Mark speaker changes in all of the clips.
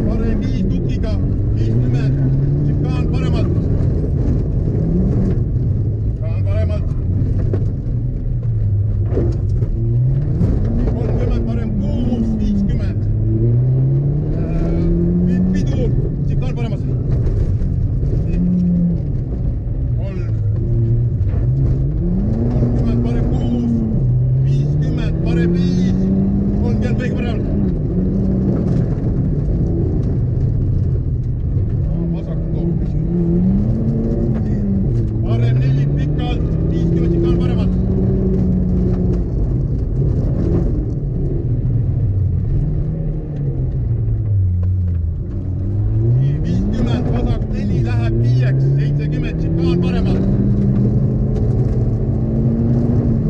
Speaker 1: parem 5 tukiga 50, kaan paremalt. Kaan paremalt. 30, parem 6, 50. Pidur, kaan paremas. 3, 30, parem 6, 50, parem 5, 30 kõige paremalt. Parem 4 pikalt, 50 kaan paremalt. 50 vasak 4 läheb 5-ks, 70 kaan paremalt.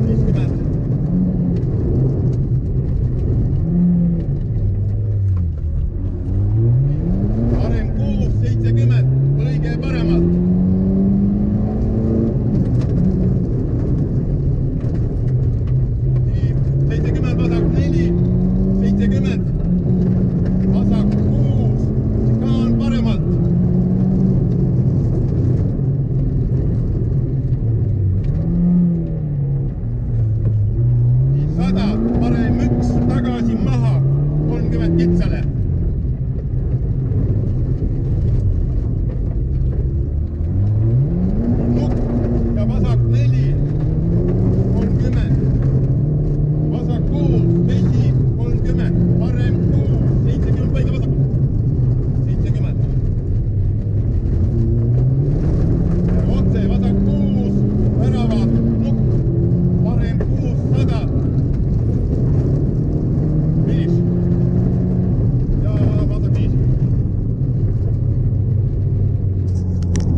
Speaker 1: 50. Parem 6, 70, õige paremalt. 70 vasak 4.